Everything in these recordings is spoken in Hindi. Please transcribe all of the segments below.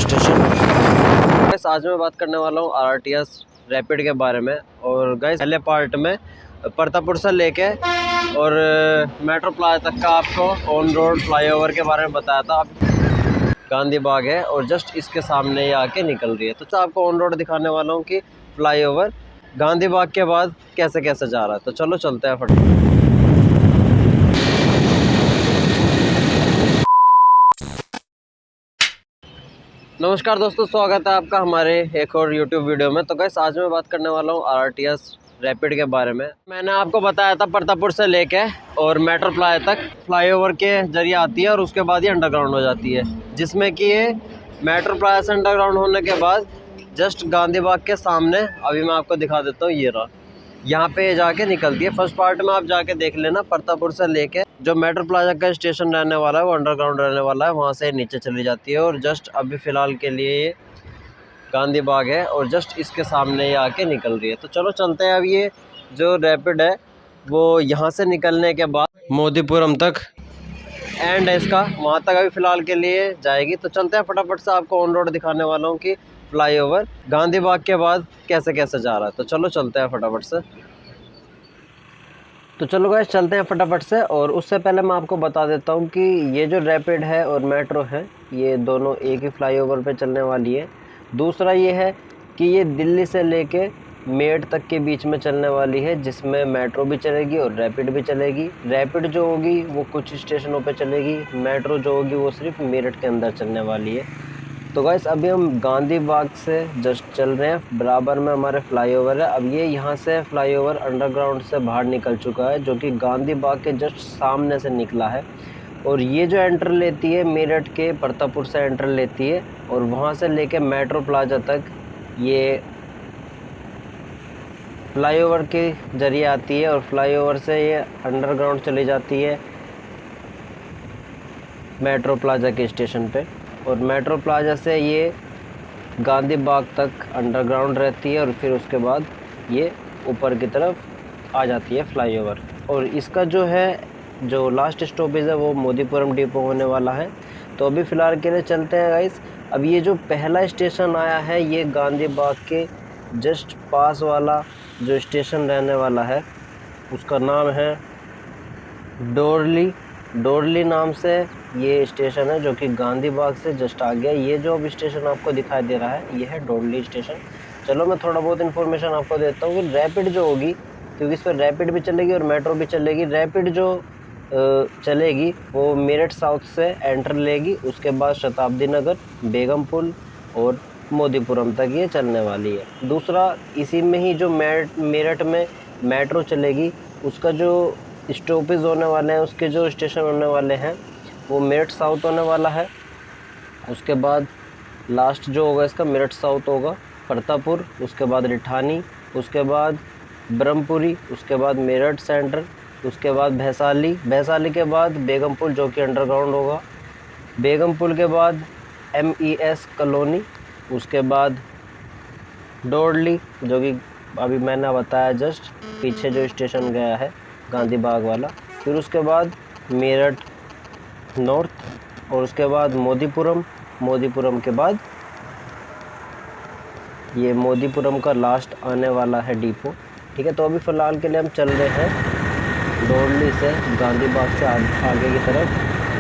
स्टेशन। गाइस आज मैं बात करने वाला हूँ आरटीएस रैपिड के बारे में। और गाइस पहले पार्ट में परतापुर से लेके और मेट्रो प्लाजा तक का आपको ऑन रोड फ्लाईओवर के बारे में बताया था। गांधी बाग है और जस्ट इसके सामने ये आके निकल रही है, तो आपको ऑन रोड दिखाने वाला हूँ कि फ्लाईओवर गांधी बाग के बाद कैसे कैसे जा रहा है। तो चलो चलते हैं फटाफट। नमस्कार दोस्तों, स्वागत है आपका हमारे एक और YouTube वीडियो में। तो गाइस आज मैं बात करने वाला हूँ आरटीएस रैपिड के बारे में। मैंने आपको बताया था परतापुर से लेके और मेट्रो प्लाजा तक फ्लाईओवर के जरिए आती है और उसके बाद ये अंडरग्राउंड हो जाती है, जिसमें कि ये मेट्रो प्लाजा से अंडरग्राउंड होने के बाद जस्ट गांधी बाग के सामने अभी मैं आपको दिखा देता हूँ, ये रहा, यहाँ पे जाके निकलती है। फर्स्ट पार्ट में आप जाके देख लेना, परतापुर से लेके जो मेट्रो प्लाजा का स्टेशन रहने वाला है वो अंडरग्राउंड रहने वाला है, वहाँ से नीचे चली जाती है। और जस्ट अभी फ़िलहाल के लिए ये गांधी बाग है और जस्ट इसके सामने ये आके निकल रही है। तो चलो चलते हैं। अब ये जो रैपिड है वो यहाँ से निकलने के बाद मोदीपुरम तक एंड है इसका, वहाँ तक अभी फ़िलहाल के लिए जाएगी। तो चलते हैं फटाफट से, आपको ऑन रोड दिखाने वाला हूँ कि फ्लाईओवर गांधी बाग के बाद कैसे कैसे जा रहा है। तो चलो चलते हैं फटाफट से। तो चलो गाइस चलते हैं फटाफट से। और उससे पहले मैं आपको बता देता हूँ कि ये जो रैपिड है और मेट्रो है ये दोनों एक ही फ्लाईओवर पे चलने वाली है। दूसरा ये है कि ये दिल्ली से लेके मेरठ तक के बीच में चलने वाली है, जिसमें मेट्रो भी चलेगी और रैपिड भी चलेगी। रैपिड जो होगी वो कुछ स्टेशनों पे चलेगी, मेट्रो जो होगी वो सिर्फ मेरठ के अंदर चलने वाली है। तो गाइस अभी हम गांधी बाग से जस्ट चल रहे हैं, बराबर में हमारे फ्लाईओवर है। अब ये यहाँ से फ्लाईओवर अंडरग्राउंड से बाहर निकल चुका है, जो कि गांधी बाग के जस्ट सामने से निकला है। और ये जो एंटर लेती है मेरठ के परतापुर से एंटर लेती है और वहाँ से लेके मेट्रो प्लाजा तक ये फ्लाईओवर के जरिए आती है और फ्लाईओवर से ये अंडरग्राउंड चली जाती है मेट्रो प्लाजा के स्टेशन पे। और मेट्रो प्लाजा से ये गांधी बाग तक अंडरग्राउंड रहती है और फिर उसके बाद ये ऊपर की तरफ आ जाती है फ्लाईओवर। और इसका जो है जो लास्ट स्टॉपेज है वो मोदीपुरम डिपो होने वाला है। तो अभी फ़िलहाल के लिए चलते हैं गाइस। अब ये जो पहला स्टेशन आया है ये गांधी बाग के जस्ट पास वाला जो स्टेशन रहने वाला है उसका नाम है डोरली नाम से ये स्टेशन है, जो कि गांधी बाग से जस्ट आ गया। ये जो अब स्टेशन आपको दिखाई दे रहा है ये है डोरली स्टेशन। चलो मैं थोड़ा बहुत इन्फॉर्मेशन आपको देता हूँ कि रैपिड जो होगी, क्योंकि इस पर रैपिड भी चलेगी और मेट्रो भी चलेगी। रैपिड जो चलेगी वो मेरठ साउथ से एंटर लेगी, उसके बाद शताब्दी नगर, बेगमपुल और मोदीपुरम तक ये चलने वाली है। दूसरा इसी में ही जो मेरठ में मेट्रो चलेगी उसका जो स्टॉपेज होने वाले हैं, उसके जो स्टेशन होने वाले हैं वो मेरठ साउथ होने वाला है। उसके बाद लास्ट जो होगा इसका मेरठ साउथ होगा, परतापुर, उसके बाद रिठानी, उसके बाद ब्रह्मपुरी, उसके बाद मेरठ सेंटर, उसके बाद भैसाली के बाद बेगमपुल जो कि अंडरग्राउंड होगा, बेगमपुल के बाद MES कॉलोनी, उसके बाद डोरली जो कि अभी मैंने बताया जस्ट पीछे जो स्टेशन गया है गांधी बाग वाला, फिर उसके बाद मेरठ नॉर्थ और उसके बाद मोदीपुरम के बाद ये मोदीपुरम का लास्ट आने वाला है डिपो। ठीक है, तो अभी फ़िलहाल के लिए हम चल रहे हैं डोरली से गांधी बाग से आगे की तरफ,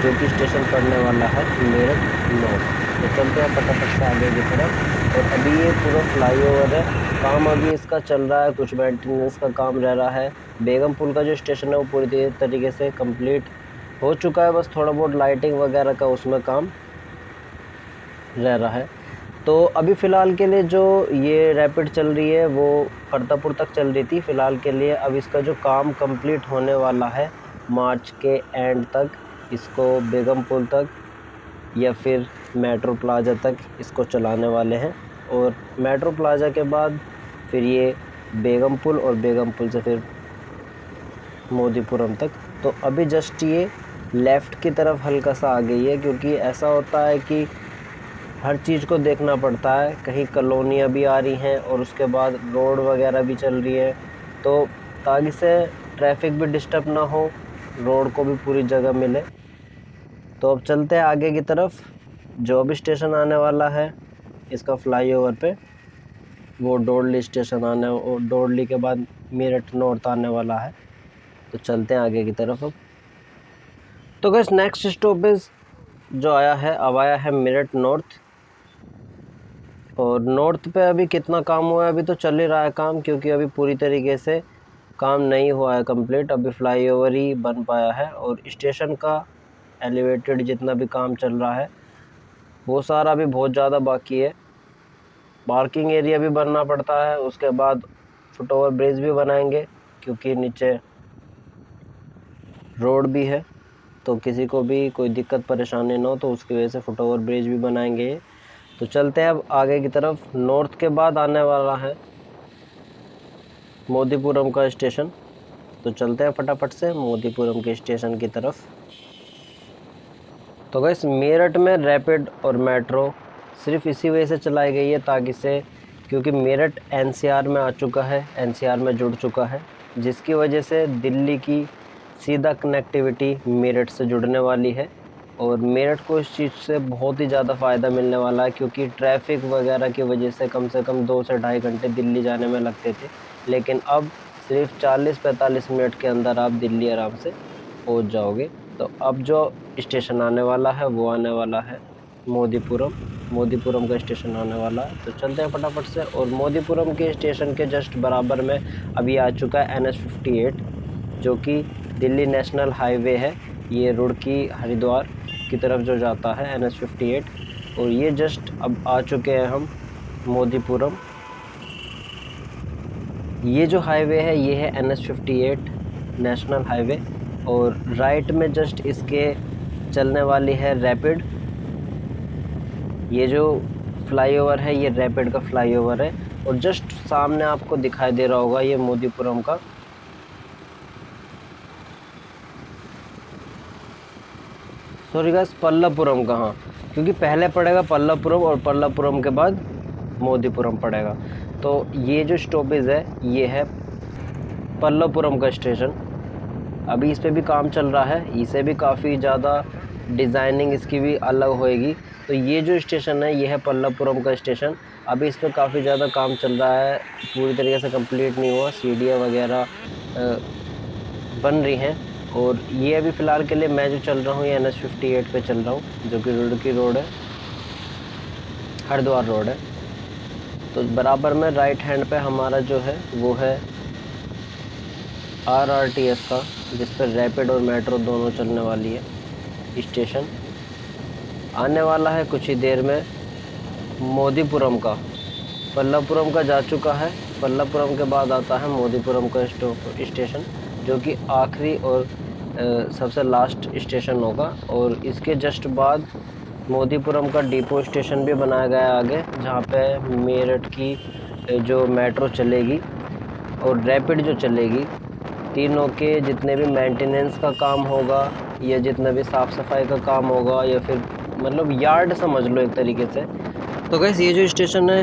जो कि स्टेशन पड़ने वाला है मेरठ नॉर्थ। तो चलते हैं फटाफट से आगे की तरफ। और अभी ये पूरा फ्लाईओवर है, काम अभी इसका चल रहा है, कुछ मेंटेनेंस का काम रह रहा है। बेगमपुल का जो स्टेशन है वो पूरी तरीके से कंप्लीट हो चुका है, बस थोड़ा बहुत लाइटिंग वगैरह का उसमें काम रह रहा है। तो अभी फ़िलहाल के लिए जो ये रैपिड चल रही है वो परतापुर तक चल रही थी फ़िलहाल के लिए। अब इसका जो काम कंप्लीट होने वाला है मार्च के एंड तक, इसको बेगमपुल तक या फिर मेट्रो प्लाजा तक इसको चलाने वाले हैं। और मेट्रो प्लाजा के बाद फिर ये बेगमपुल और बेगमपुल से फिर मोदीपुरम तक। तो अभी जस्ट ये लेफ़्ट की तरफ हल्का सा आ गई है, क्योंकि ऐसा होता है कि हर चीज़ को देखना पड़ता है, कहीं कॉलोनियाँ भी आ रही हैं और उसके बाद रोड वगैरह भी चल रही है, तो ताकि से ट्रैफिक भी डिस्टर्ब ना हो, रोड को भी पूरी जगह मिले। तो अब चलते हैं आगे की तरफ। जो भी स्टेशन आने वाला है इसका फ्लाईओवर पे, वो डोरली स्टेशन आने, और डोरली के बाद मेरठ नॉर्थ आने वाला है। तो चलते हैं आगे की तरफ अब। तो गाइस नेक्स्ट स्टॉपेज जो आया है, अब आया है मेरठ नॉर्थ। और नॉर्थ पे अभी कितना काम हुआ है, अभी तो चल ही रहा है काम, क्योंकि अभी पूरी तरीके से काम नहीं हुआ है कंप्लीट, अभी फ्लाईओवर ही बन पाया है। और स्टेशन का एलिवेटेड जितना भी काम चल रहा है वो सारा भी बहुत ज़्यादा बाकी है। पार्किंग एरिया भी बनना पड़ता है, उसके बाद फुटओवर ब्रिज भी बनाएंगे, क्योंकि नीचे रोड भी है, तो किसी को भी कोई दिक्कत परेशानी ना हो, तो उसकी वजह से फुटओवर ब्रिज भी बनाएंगे। तो चलते हैं अब आगे की तरफ। नॉर्थ के बाद आने वाला है मोदीपुरम का स्टेशन। तो चलते हैं फटाफट से मोदीपुरम के स्टेशन की तरफ। तो गैस मेरठ में रैपिड और मेट्रो सिर्फ इसी वजह से चलाई गई है ताकि से, क्योंकि मेरठ एनसीआर में आ चुका है, एनसीआर में जुड़ चुका है, जिसकी वजह से दिल्ली की सीधा कनेक्टिविटी मेरठ से जुड़ने वाली है। और मेरठ को इस चीज़ से बहुत ही ज़्यादा फ़ायदा मिलने वाला है, क्योंकि ट्रैफिक वगैरह की वजह से कम 2 से ढाई घंटे दिल्ली जाने में लगते थे, लेकिन अब सिर्फ 40-45 मिनट के अंदर आप दिल्ली आराम से पहुंच जाओगे। तो अब जो स्टेशन आने वाला है वो आने वाला है मोदीपुरम। मोदीपुरम का स्टेशन आने वाला है, तो चलते हैं फटाफट से। और मोदीपुरम के स्टेशन के जस्ट बराबर में अभी आ चुका है NH58, जो कि दिल्ली नेशनल हाईवे है, ये रुड़की हरिद्वार की तरफ जो जाता है NH58। और ये जस्ट अब आ चुके हैं हम मोदीपुरम। ये जो हाईवे है ये है NH58 नेशनल हाईवे, और राइट में जस्ट इसके चलने वाली है रैपिड। ये जो फ्लाईओवर है ये रैपिड का फ्लाईओवर है, और जस्ट सामने आपको दिखाई दे रहा होगा ये मोदीपुरम का। सॉरी गाइस, पल्लवपुरम का, हाँ, क्योंकि पहले पड़ेगा पल्लवपुरम और पल्लवपुरम के बाद मोदीपुरम पड़ेगा। तो ये जो स्टॉपेज है ये है पल्लवपुरम का स्टेशन। अभी इस पे भी काम चल रहा है, इसे भी काफ़ी ज़्यादा डिज़ाइनिंग इसकी भी अलग होएगी। तो ये जो स्टेशन है ये है पल्लवपुरम का स्टेशन। अभी इस पे काफ़ी ज़्यादा काम चल रहा है, पूरी तरीके से कंप्लीट नहीं हुआ, सीढ़ियाँ वगैरह बन रही हैं। और ये अभी फ़िलहाल के लिए मैं जो चल रहा हूँ ये NH58 पे चल रहा हूँ, जो कि रुड़की रोड है, हरिद्वार रोड है। तो बराबर में राइट हैंड पे हमारा जो है वो है RRTS का, जिस पर रैपिड और मेट्रो दोनों चलने वाली है। स्टेशन आने वाला है कुछ ही देर में मोदीपुरम का। पल्लवपुरम का जा चुका है, पल्लवपुरम के बाद आता है मोदीपुरम का स्टेशन, जो कि आखिरी और सबसे लास्ट स्टेशन होगा। और इसके जस्ट बाद मोदीपुरम का डिपो स्टेशन भी बनाया गया है आगे, जहाँ पे मेरठ की जो मेट्रो चलेगी और रैपिड जो चलेगी, तीनों के जितने भी मेंटेनेंस का काम होगा या जितना भी साफ़ सफाई का काम होगा, या फिर मतलब यार्ड समझ लो एक तरीके से। तो गैस ये जो स्टेशन है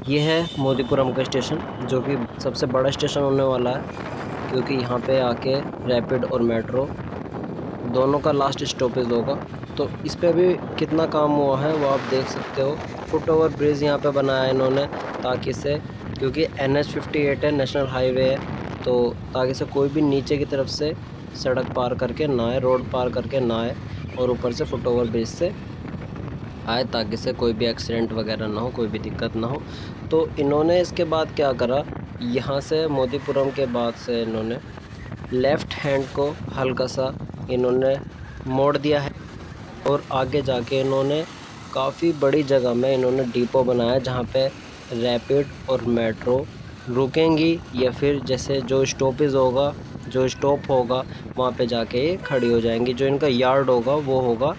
ये है मोदीपुरम का स्टेशन, जो कि सबसे बड़ा स्टेशन होने वाला है, क्योंकि यहाँ पे आके रैपिड और मेट्रो दोनों का लास्ट स्टॉपेज होगा। तो इस पे अभी कितना काम हुआ है वो आप देख सकते हो। फुट ओवर ब्रिज यहाँ पे बनाया है इन्होंने, ताकि से, क्योंकि NH58 है, नेशनल हाईवे है, तो ताकि से कोई भी नीचे की तरफ से सड़क पार करके ना आए, रोड पार करके ना आए, और ऊपर से फुट ओवर ब्रिज से आए, ताकि से कोई भी एक्सीडेंट वगैरह ना हो, कोई भी दिक्कत ना हो। तो इन्होंने इसके बाद क्या करा, यहाँ से मोदीपुरम के बाद से इन्होंने लेफ़्ट हैंड को हल्का सा इन्होंने मोड़ दिया है, और आगे जाके इन्होंने काफ़ी बड़ी जगह में इन्होंने डिपो बनाया, जहाँ पे रैपिड और मेट्रो रुकेंगी, या फिर जैसे जो स्टॉपेज होगा, जो स्टॉप होगा, वहाँ पे जाके ये खड़ी हो जाएंगी। जो इनका यार्ड होगा वो होगा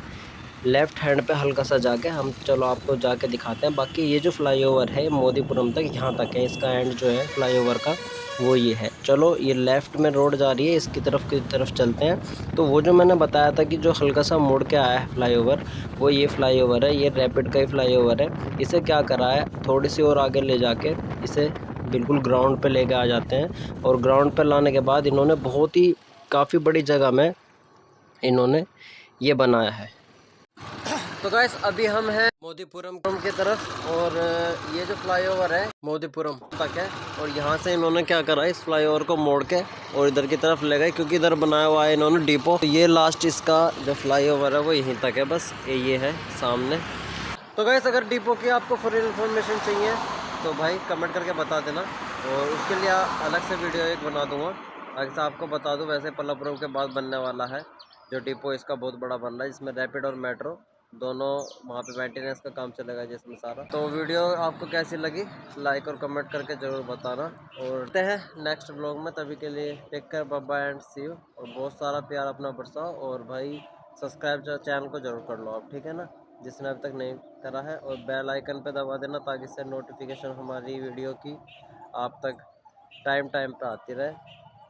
लेफ़्ट हैंड पे हल्का सा जाके, हम चलो आपको जाके दिखाते हैं। बाकी ये जो फ्लाईओवर है मोदीपुरम तक, यहाँ तक है, इसका एंड जो है फ्लाईओवर का वो ये है। चलो ये लेफ़्ट में रोड जा रही है, इसकी तरफ चलते हैं। तो वो जो मैंने बताया था कि जो हल्का सा मुड़ के आया है फ्लाईओवर, वो ये फ्लाईओवर है, ये रैपिड का ही फ्लाईओवर है। इसे क्या करा है, थोड़ी सी और आगे ले जाके इसे बिल्कुल ग्राउंड पे लेके आ जाते हैं, और ग्राउंड पे लाने के बाद इन्होंने बहुत ही काफ़ी बड़ी जगह में इन्होंने ये बनाया है। तो गाइस अभी हम हैं मोदीपुरम की तरफ, और ये जो फ्लाईओवर है मोदीपुरम तक है, और यहाँ से इन्होंने क्या करा है, इस फ्लाईओवर को मोड़ के और इधर की तरफ ले गए, क्योंकि इधर बनाया हुआ है इन्होंने डिपो। तो ये लास्ट इसका जो फ्लाईओवर है वो यहीं तक है, बस ये है सामने। तो गाइस अगर डिपो की आपको फुल इन्फॉर्मेशन चाहिए तो भाई कमेंट करके बता देना, और उसके लिए अलग से वीडियो एक बना दूंगा। अगर आपको बता दूं, वैसे पल्लापुरम के बाद बनने वाला है जो डिपो, इसका बहुत बड़ा बन रहा है, जिसमें रैपिड और मेट्रो दोनों, वहाँ पे मेंटेनेंस का काम चलेगा जिसमें सारा। तो वीडियो आपको कैसी लगी लाइक और कमेंट करके ज़रूर बताना, और मिलते हैं नेक्स्ट ब्लॉग में। तभी के लिए take care, bye bye and see you, और बहुत सारा प्यार अपना बरसाओ, और भाई सब्सक्राइब चैनल को जरूर कर लो आप, ठीक है ना, जिसने अभी तक नहीं करा है, और बेल आइकन पे दबा देना ताकि इससे नोटिफिकेशन हमारी वीडियो की आप तक टाइम पे आती रहे।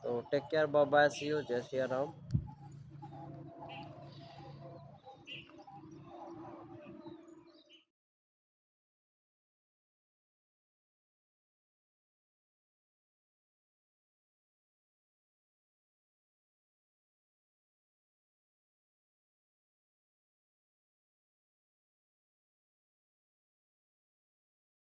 तो take care, bye bye, see you, जय श्री राम।